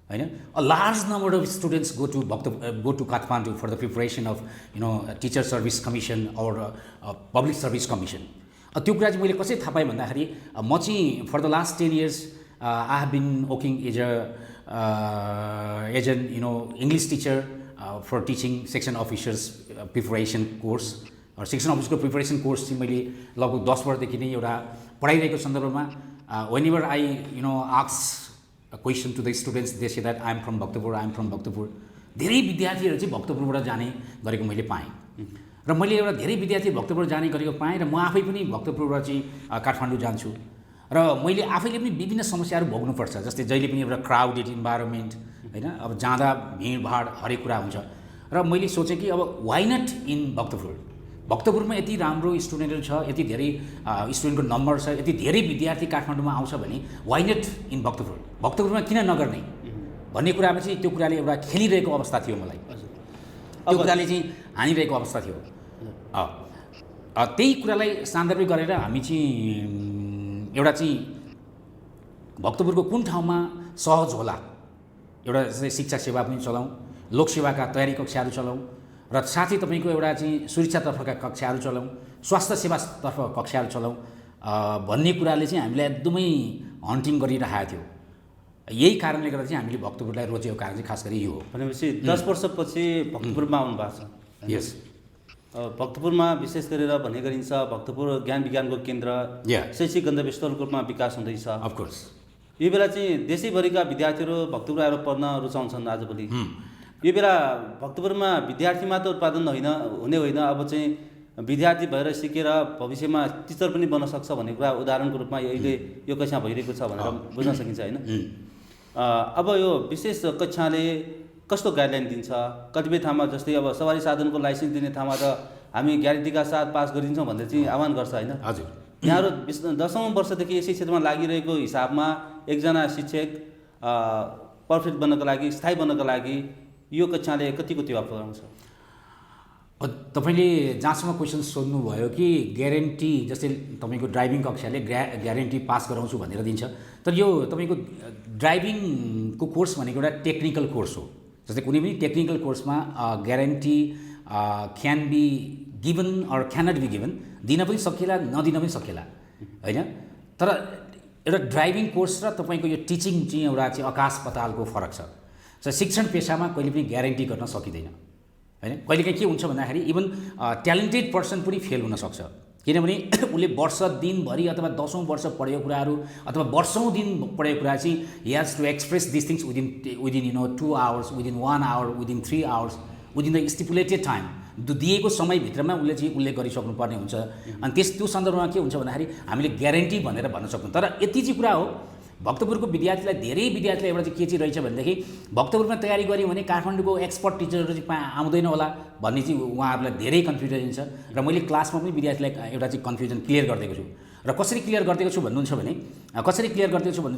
होइन, a large number of students go to Kathmandu for the preparation of teacher service commission or public service commission. त्यो कुरा चाहिँ मैले कसरी थाहा पाएँ भन्दाखेरि म चाहिँ for the last 10 years I have been working as an English teacher for teaching section officers preparation course. Section अफिसको प्रिपरेसन कोर्स चाहिँ मैले लगभग 10 वर्षदेखि नै एउटा पढाइरहेको सन्दर्भमा whenever I ask a question to the students, they say that I am from Bhaktapur, I am from Bhaktapur. धेरै विद्यार्थीहरू चाहिँ भक्तपुरबाट जाने गरेको मैले पाएँ र मैले एउटा धेरै विद्यार्थी भक्तपुर जाने गरेको पाएँ र म आफै पनि भक्तपुरबाट चाहिँ काठमाडौँ जान्छु र मैले आफैले पनि विभिन्न समस्याहरू भोग्नुपर्छ। जस्तै जहिले पनि एउटा क्राउडेड इन्भाइरोमेन्ट होइन, अब जाँदा भिडभाड हरेक कुरा हुन्छ र मैले सोचेँ कि अब वाइ नट इन भक्तपुरमा यति राम्रो स्टुडेन्टहरू छ, यति धेरै स्टुडेन्टको नम्बर छ, यति धेरै विद्यार्थी काठमाडौँमा आउँछ भने वाइ नट इन भक्तपुरमा किन नगर्ने भन्ने कुरामा चाहिँ त्यो कुराले एउटा खेलिरहेको अवस्था थियो मलाई, त्यो कुराले चाहिँ हानिरहेको अवस्था थियो। त्यही कुरालाई सान्दर्भिक गरेर हामी चाहिँ एउटा चाहिँ भक्तपुरको कुन ठाउँमा सहज होला, एउटा जस्तै शिक्षा सेवा पनि चलाउँ, लोकसेवाका तयारी कक्षाहरू चलाउँ र साथै तपाईँको एउटा चाहिँ सुरक्षातर्फका कक्षाहरू चलाउँ, स्वास्थ्य सेवातर्फ कक्षाहरू चलाउँ भन्ने कुराले चाहिँ हामीलाई एकदमै हन्टिङ गरिरहेको थियो। यही कारणले गर्दा चाहिँ हामीले भक्तपुरलाई रोजेको कारण चाहिँ खास गरी यो हो। भनेपछि 10 वर्षपछि भक्तपुरमा आउनु भएको छ। यस, भक्तपुरमा विशेष गरेर भन्ने गरिन्छ भक्तपुर ज्ञान विज्ञानको केन्द्र, शैक्षिक गन्तव्यस्थलको रूपमा विकास हुँदैछ। अफकोर्स यो बेला चाहिँ देशैभरिका विद्यार्थीहरू भक्तपुर आएर पढ्न रुचाउँछन् आजभोलि। यो बेला भक्तपुरमा विद्यार्थी मात्र उत्पादन हुने होइन, अब चाहिँ विद्यार्थी भएर सिकेर भविष्यमा टिचर पनि बन्न सक्छ भन्ने कुरा उदाहरणको रूपमा अहिले यो कक्षा भइरहेको छ भनेर बुझ्न सकिन्छ होइन। अब यो विशेष कक्षाले कस्तो गाइडलाइन दिन्छ? कतिपय ठाउँमा जस्तै अब सवारी साधनको लाइसेन्स दिने ठाउँमा त हामी ग्यारेन्टीका साथ पास गरिदिन्छौँ भनेर चाहिँ आह्वान गर्छ होइन। हजुर, यहाँहरू 10औं वर्षदेखि यसै क्षेत्रमा लागिरहेको हिसाबमा एकजना शिक्षक पर्फेक्ट बन्नको लागि, स्थायी बन्नको लागि यो कक्षाले कतिको टेवा पुऱ्याउँछ? तपाईँले जहाँसम्म क्वेसन सोध्नुभयो कि ग्यारेन्टी, जस्तै तपाईँको ड्राइभिङ कक्षाले ग्यारेन्टी पास गराउँछु भनेर दिन्छ, तर यो तपाईँको ड्राइभिङको कोर्स भनेको एउटा टेक्निकल कोर्स हो। जस्तै कुनै पनि टेक्निकल कोर्समा guarantee can be given or cannot be given, दिन पनि सकिएला नदिन पनि सकिएला होइन। तर एउटा ड्राइभिङ कोर्स र तपाईँको यो टिचिङ चाहिँ एउटा चाहिँ आकाश पातालको फरक छ। शिक्षण पेसामा कहिले पनि ग्यारेन्टी गर्न सकिँदैन होइन। कहिलेकाहीँ के हुन्छ भन्दाखेरि इभन ट्यालेन्टेड पर्सन पनि फेल हुनसक्छ, किनभने उसले वर्ष दिनभरि अथवा 10औं वर्ष पढेको कुराहरू अथवा वर्षौँ दिन पढेको कुरा चाहिँ he has to express this things within 2 hours, within 1 hour, within 3 hours, within the stipulated time, दिएको समयभित्रमा उसले चाहिँ उल्लेख गरिसक्नुपर्ने हुन्छ। अनि त्यो सन्दर्भमा के हुन्छ भन्दाखेरि हामीले ग्यारेन्टी भनेर भन्न सक्छौँ। तर यति चाहिँ कुरा हो, भक्तपुरको विद्यार्थीलाई, धेरै विद्यार्थीलाई एउटा चाहिँ के चाहिँ रहेछ भनेदेखि भक्तपुरमा तयारी गऱ्यौँ भने काठमाडौँको एक्सपर्ट टिचरहरू चाहिँ आउँदैन होला भन्ने चाहिँ उहाँहरूलाई धेरै कन्फ्युजन छ। र मैले क्लासमा पनि विद्यार्थीलाई एउटा चाहिँ कन्फ्युजन क्लियर गरिदिएको छु। र कसरी क्लियर गरिदिएको छु भन्नुहुन्छ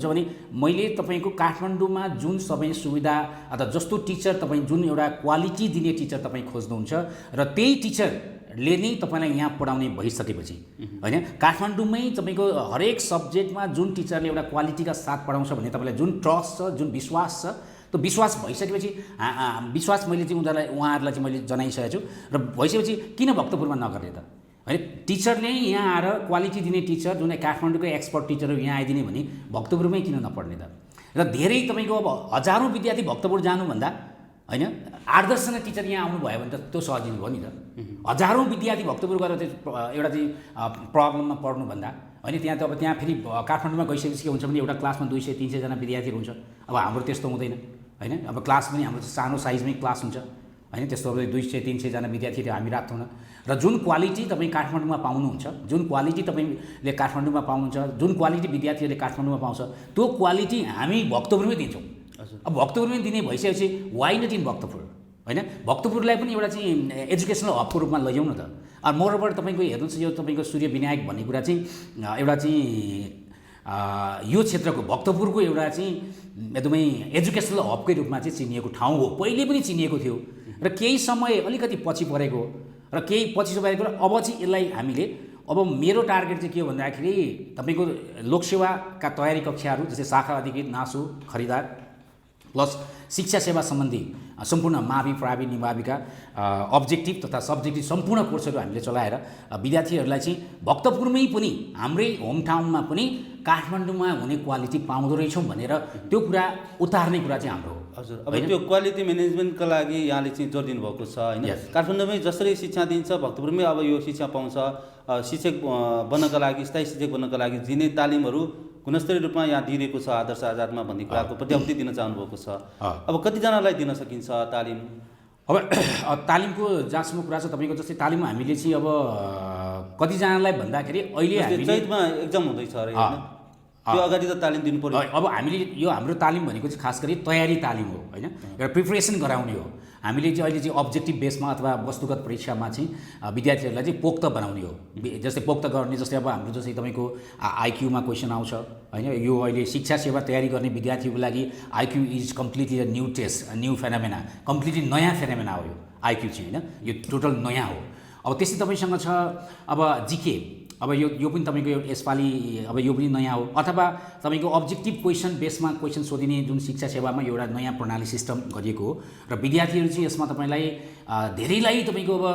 भने मैले तपाईँको काठमाडौँमा जुन सबै सुविधा अथवा जस्तो टिचर तपाईँ, जुन एउटा क्वालिटी दिने टिचर तपाईँ खोज्नुहुन्छ र त्यही टिचरले नै तपाईँलाई यहाँ पढाउने भइसकेपछि होइन, काठमाडौँमै तपाईँको हरेक सब्जेक्टमा जुन टिचरले एउटा क्वालिटीका साथ पढाउँछ भने तपाईँलाई जुन ट्रस्ट छ, जुन विश्वास छ, त्यो विश्वास भइसकेपछि विश्वास मैले चाहिँ उहाँहरूलाई चाहिँ मैले जनाइसकेको छु। र भइसकेपछि किन भक्तपुरमा नगर्ने त होइन? टिचरले यहाँ आएर क्वालिटी दिने टिचर, जुन काठमाडौँकै एक्सपर्ट टिचरहरू यहाँ आइदिने भने भक्तपुरमै किन नपढ्ने त? र धेरै तपाईँको अब हजारौँ विद्यार्थी भक्तपुर जानुभन्दा होइन 8-10जना टिचर यहाँ आउनुभयो भने त त्यो सजिलो भयो नि त। हजारौँ विद्यार्थी भक्तपुर गएर एउटा चाहिँ प्रब्लममा पढ्नुभन्दा होइन, त्यहाँ त अब त्यहाँ फेरि काठमाडौँमा गइसकेपछि के हुन्छ भने एउटा क्लासमा 200-300जना विद्यार्थीहरू हुन्छ। अब हाम्रो त्यस्तो हुँदैन होइन, अब क्लास पनि हाम्रो सानो साइजमै क्लास हुन्छ होइन, त्यस्तो अब 200-300जना विद्यार्थीहरू हामी राख्छौँ न। र जुन क्वालिटी तपाईँ काठमाडौँमा पाउनुहुन्छ, जुन क्वालिटी तपाईँले काठमाडौँमा पाउनुहुन्छ, जुन क्वालिटी विद्यार्थीहरूले काठमाडौँमा पाउँछ, त्यो क्वालिटी हामी भक्तपुरमै दिन्छौँ। अब भक्तपुरमै दिने भइसकेपछि वाइ नट इन भक्तपुर होइन? भक्तपुरलाई पनि एउटा चाहिँ एजुकेसनल हबको रूपमा लैजाउँ न त। मोरओभर तपाईँको हेर्नुहोस्, यो तपाईँको सूर्य विनायक भन्ने कुरा चाहिँ एउटा चाहिँ यो क्षेत्रको भक्तपुरको एउटा चाहिँ एकदमै एजुकेसनल हबकै रूपमा चाहिँ चिनिएको ठाउँ हो। पहिले पनि चिनिएको थियो र केही समय अलिकति पछि परेको र केही पछि परेको, र अब चाहिँ यसलाई हामीले अब मेरो टार्गेट चाहिँ के हो भन्दाखेरि तपाईँको लोकसेवाका तयारी कक्षाहरू जस्तै शाखा अधिकृत नासु खरिदार प्लस शिक्षा सेवा सम्बन्धी सम्पूर्ण मावि प्रावि निमाविका अब्जेक्टिभ तथा सब्जेक्टिभ सम्पूर्ण कोर्सहरू हामीले चलाएर विद्यार्थीहरूलाई चाहिँ भक्तपुरमै पनि हाम्रै होम टाउनमा पनि काठमाडौँमा हुने क्वालिटी पाउँदो रहेछौँ भनेर त्यो कुरा उतार्ने कुरा चाहिँ हाम्रो हो। हजुर, अब त्यो क्वालिटी म्यानेजमेन्टका लागि यहाँले चाहिँ जोड दिनुभएको छ होइन। काठमाडौँमै जसरी शिक्षा दिन्छ भक्तपुरमै अब यो शिक्षा पाउँछ। शिक्षक बन्नका लागि स्थायी शिक्षक बन्नका लागि दिने तालिमहरू गुणस्तरीय रूपमा यहाँ दिइरहेको छ आदर्श आजादमा भन्ने कुराको प्रत्याभूति दिन चाहनुभएको छ। अब कतिजनालाई दिन सकिन्छ तालिम? अब तालिमको जहाँसम्म कुरा छ तपाईँको जस्तै तालिम हामीले चाहिँ अब कतिजनालाई भन्दाखेरि अहिले हामीले चैतमा एक्जाम हुँदैछ अरे होइन, त्यो अगाडि त तालिम दिनु पर्यो। अब हामीले यो हाम्रो तालिम भनेको चाहिँ खास गरी तयारी तालिम हो होइन, एउटा प्रिपरेसन गराउने हो। हामीले चाहिँ अहिले चाहिँ अब्जेक्टिभ बेसमा अथवा वस्तुगत परीक्षामा चाहिँ विद्यार्थीहरूलाई चाहिँ पोक्त बनाउने हो। जस्तै पोक्त गर्ने जस्तै अब हाम्रो जस्तै तपाईँको आइक्यूमा क्वेसन आउँछ होइन। यो अहिले शिक्षा सेवा तयारी गर्ने विद्यार्थीको लागि IQ is completely a new test, new phenomena, completely नयाँ फेनोमेना हो यो आइक्यू चाहिँ होइन, यो टोटल नयाँ हो। अब त्यस्तै तपाईँसँग छ अब जिके, अब यो पनि तपाईँको यसपालि अब यो पनि नयाँ हो। अथवा तपाईँको अब्जेक्टिभ क्वेसन बेसमा क्वेसन सोधिने जुन शिक्षा सेवामा एउटा नयाँ प्रणाली सिस्टम गरिएको हो र विद्यार्थीहरू चाहिँ यसमा तपाईँलाई धेरैलाई तपाईँको अब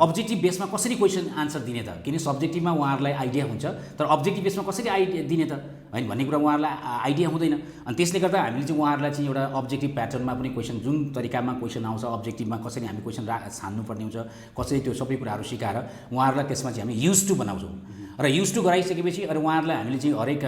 अब्जेक्टिभ बेसमा कसरी क्वेसन आन्सर दिने त, किन सब्जेक्टिभमा उहाँहरूलाई आइडिया हुन्छ तर अब्जेक्टिभ बेसमा कसरी आइडिया दिने त होइन भन्ने कुरा उहाँहरूलाई आइडिया हुँदैन। अनि त्यसले गर्दा हामीले चाहिँ उहाँहरूलाई चाहिँ एउटा अब्जेक्टिभ प्याटर्नमा पनि क्वेसन जुन तरिकामा क्वेसन आउँछ अब्जेक्टिभमा कसरी हामी क्वेसन छान्नुपर्ने हुन्छ कसरी त्यो सबै कुराहरू सिकाएर उहाँहरूलाई त्यसमा चाहिँ हामी युज टु बनाउँछौँ। र युज टु गराइसकेपछि अरू उहाँहरूलाई हामीले चाहिँ हरेक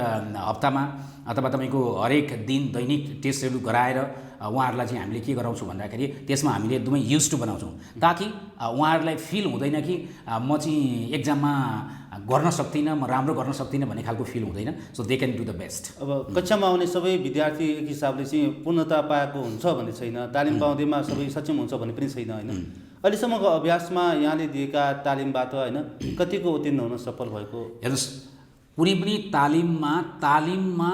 हप्तामा अथवा तपाईँको हरेक दिन दैनिक टेस्टहरू गराएर उहाँहरूलाई चाहिँ हामीले के गराउँछौँ भन्दाखेरि त्यसमा हामीले एकदमै युज टु बनाउँछौँ ताकि उहाँहरूलाई फिल हुँदैन कि म चाहिँ एक्जाममा गर्न सक्दिनँ, म राम्रो गर्न सक्दिनँ भन्ने खालको फिल हुँदैन। So they can do the best. अब कक्षामा आउने सबै विद्यार्थी एक हिसाबले चाहिँ पूर्णता पाएको हुन्छ भन्ने छैन, तालिम पाउँदैमा सबै सक्षम हुन्छ भन्ने पनि छैन होइन। अहिलेसम्मको अभ्यासमा यहाँले दिएका तालिमबाट होइन कतिको उत्तीर्ण हुन सफल भएको? हेर्नुहोस्, कुनै पनि तालिममा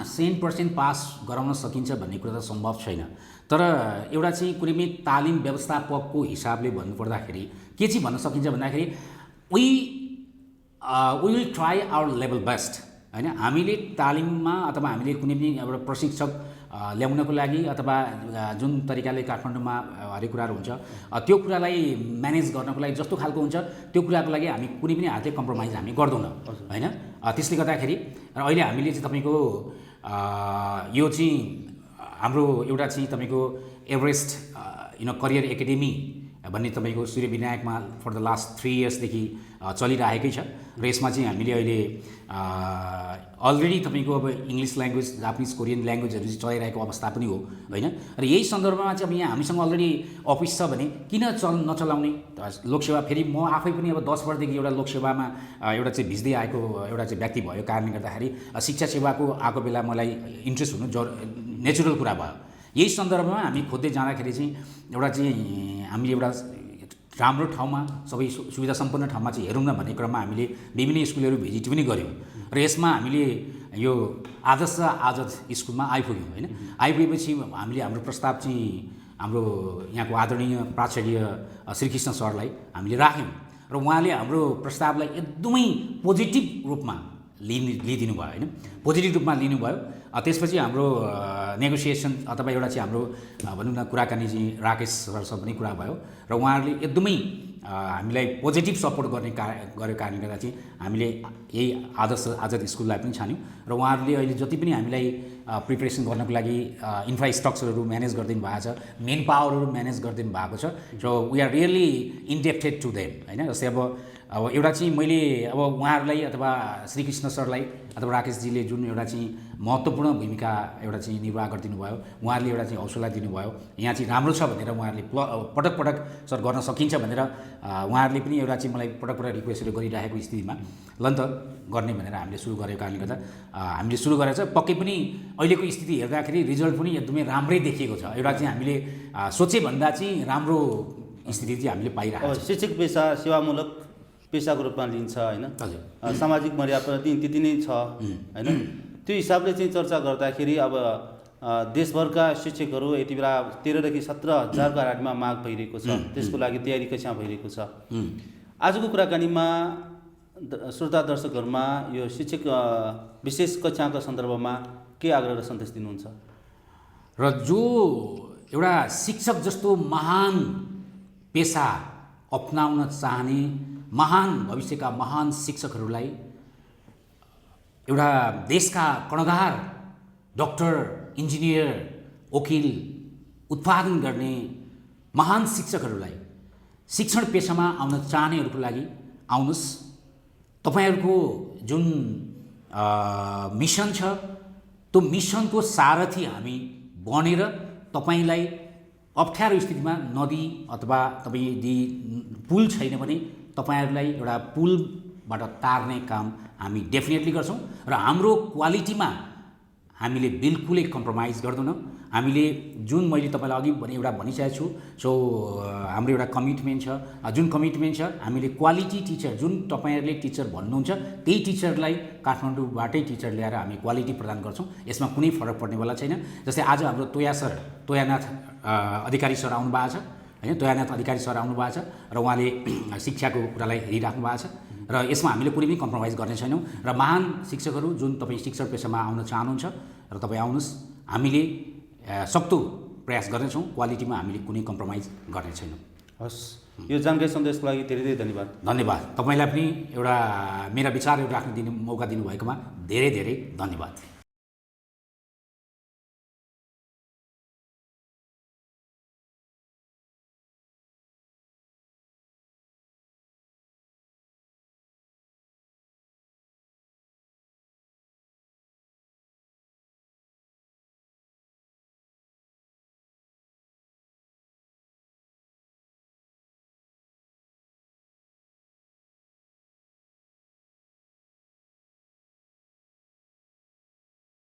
100% पास गराउन सकिन्छ भन्ने कुरा त सम्भव छैन। तर एउटा चाहिँ कुनै पनि तालिम व्यवस्थापकको हिसाबले भन्नुपर्दाखेरि के चाहिँ भन्न सकिन्छ भन्दाखेरि we will try our level best होइन। हामीले तालिममा अथवा हामीले कुनै पनि एउटा प्रशिक्षक ल्याउनको लागि अथवा जुन तरिकाले काठमाडौँमा हरेक कुराहरू हुन्छ त्यो कुरालाई म्यानेज गर्नको लागि जस्तो खालको हुन्छ त्यो कुराको लागि हामी कुनै पनि हातले कम्प्रोमाइज हामी गर्दैनौँ होइन। त्यसले गर्दाखेरि र अहिले हामीले चाहिँ तपाईँको यो चाहिँ हाम्रो एउटा चाहिँ तपाईँको एभरेस्ट करियर एकाडेमी भन्ने तपाईँको सूर्य विनायकमा फर द लास्ट 3 इयर्सदेखि चलिरहेकै छ र यसमा चाहिँ हामीले अहिले अलरेडी तपाईँको अब इङ्ग्लिस ल्याङ्ग्वेज, जापानिज, कोरियन ल्याङ्ग्वेजहरू चाहिँ चलाइरहेको अवस्था पनि हो होइन। र यही सन्दर्भमा चाहिँ अब यहाँ हामीसँग अलरेडी अफिस छ भने किन नचलाउने लोकसेवा। फेरि म आफै पनि अब 10 वर्षदेखि एउटा लोकसेवामा एउटा चाहिँ भिज्दै आएको एउटा चाहिँ व्यक्ति भएको कारणले गर्दाखेरि शिक्षा सेवाको आएको बेला मलाई इन्ट्रेस्ट हुनु नेचुरल कुरा भयो। यही सन्दर्भमा हामी खोज्दै जाँदाखेरि चाहिँ एउटा चाहिँ हामीले एउटा राम्रो ठाउँमा सबै सुविधा सम्पन्न ठाउँमा चाहिँ हेरौँ न भन्ने क्रममा हामीले विभिन्न स्कुलहरू भिजिट पनि गऱ्यौँ र यसमा हामीले यो आदर्श आजाद स्कुलमा आइपुग्यौँ होइन। आइपुगेपछि हामीले हाम्रो प्रस्ताव चाहिँ हाम्रो यहाँको आदरणीय प्राचार्य श्रीकृष्ण सरलाई हामीले राख्यौँ र उहाँले हाम्रो प्रस्तावलाई एकदमै पोजिटिभ रूपमा लिइदिनु भयो होइन, पोजिटिभ रूपमा लिनुभयो। त्यसपछि हाम्रो नेगोसिएसन अथवा एउटा चाहिँ हाम्रो भनौँ न कुराकानी चाहिँ राकेश सरसँग पनि कुरा भयो र उहाँहरूले एकदमै हामीलाई पोजिटिभ सपोर्ट गरेको कारणले गर्दा चाहिँ हामीले यही आदर्श आजाद स्कुललाई पनि छान्यौँ र उहाँहरूले अहिले जति पनि हामीलाई प्रिपरेसन गर्नको लागि इन्फ्रास्ट्रक्चरहरू म्यानेज गरिदिनु भएको छ, मेन पावरहरू म्यानेज गरिदिनु भएको छ। So we are really indebted to them होइन। जस्तै अब एउटा चाहिँ मैले अब उहाँहरूलाई अथवा श्रीकृष्ण सरलाई अथवा राकेशजीले जुन एउटा चाहिँ महत्त्वपूर्ण भूमिका एउटा चाहिँ निर्वाह गरिदिनु भयो, उहाँहरूले एउटा चाहिँ हौसला दिनुभयो यहाँ चाहिँ राम्रो छ भनेर उहाँहरूले पटक पटक सर गर्न सकिन्छ भनेर उहाँहरूले पनि एउटा चाहिँ मलाई पटक पटक रिक्वेस्टहरू गरिरहेको स्थितिमा ल नि त गर्ने भनेर हामीले सुरु गरेको कारणले गर्दा हामीले सुरु गरेको छ। पक्कै पनि अहिलेको स्थिति हेर्दाखेरि रिजल्ट पनि एकदमै राम्रै देखिएको छ। एउटा चाहिँ हामीले सोचेभन्दा चाहिँ राम्रो स्थिति चाहिँ हामीले पाइरहेको छ। शिक्षक पेसा सेवामूलक पेसाको रूपमा लिन्छ होइन। हजुर, सामाजिक मर्यादा त्यति नै छ होइन। त्यो हिसाबले चाहिँ चर्चा गर्दाखेरि अब देशभरका शिक्षकहरू यति बेला 13देखि 17,000 को हाराहारीमा माग भइरहेको छ, त्यसको लागि तयारी कक्षा भइरहेको छ। आजको कुराकानीमा श्रोता दर्शकहरूमा यो शिक्षक विशेष कक्षाको सन्दर्भमा के आग्रह र सन्देश दिनुहुन्छ? र जो एउटा शिक्षक जस्तो महान पेसा अपनाउन चाहने महान भविष्यका महान शिक्षकहरूलाई एउटा देशका कर्णधार डाक्टर, इन्जिनियर, वकिल उत्पादन गर्ने महान शिक्षकहरूलाई शिक्षण पेसामा आउन चाहनेहरूको लागि आउनुहोस्। तपाईहरूको जुन मिसन छ त्यो मिसनको सारथी हामी बनेर तपाईलाई अप्ठ्यारो स्थितिमा नदी अथवा तपाईँ यदि पुल छैन भने तपाईहरूलाई एउटा पुलबाट तार्ने काम हामी डेफिनेटली गर्छौँ र हाम्रो क्वालिटीमा हामीले बिल्कुलै कम्प्रोमाइज गर्दैनौँ। हामीले जुन मैले तपाईँलाई अघि भने एउटा भनिसकेको छु, सो हाम्रो एउटा कमिटमेन्ट छ। जुन कमिटमेन्ट छ हामीले क्वालिटी टिचर, जुन तपाईँहरूले टिचर भन्नुहुन्छ त्यही टिचरलाई काठमाडौँबाटै टिचर ल्याएर हामी क्वालिटी प्रदान गर्छौँ। यसमा कुनै फरक पर्नेवाला छैन। जस्तै आज हाम्रो तोयानाथ अधिकारी सर आउनु भएको छ होइन, तोयानाथ अधिकारी सर आउनु भएको छ र उहाँले शिक्षाको कुरालाई हेरिराख्नु भएको छ र यसमा हामीले कुनै पनि कम्प्रोमाइज गर्ने छैनौँ। र महान शिक्षकहरू जुन तपाईँ शिक्षक पेसामा आउन चाहनुहुन्छ र तपाईँ आउनुहोस्, हामीले सक्दो प्रयास गर्नेछौँ। क्वालिटीमा हामीले कुनै कम्प्रोमाइज गर्ने छैनौँ। हस्, यो जानकारी सन्देशको लागि धेरै धेरै धन्यवाद। धन्यवाद। तपाईँलाई पनि एउटा मेरा विचारहरू राख्न दिने मौका दिनुभएकोमा धेरै धेरै धन्यवाद।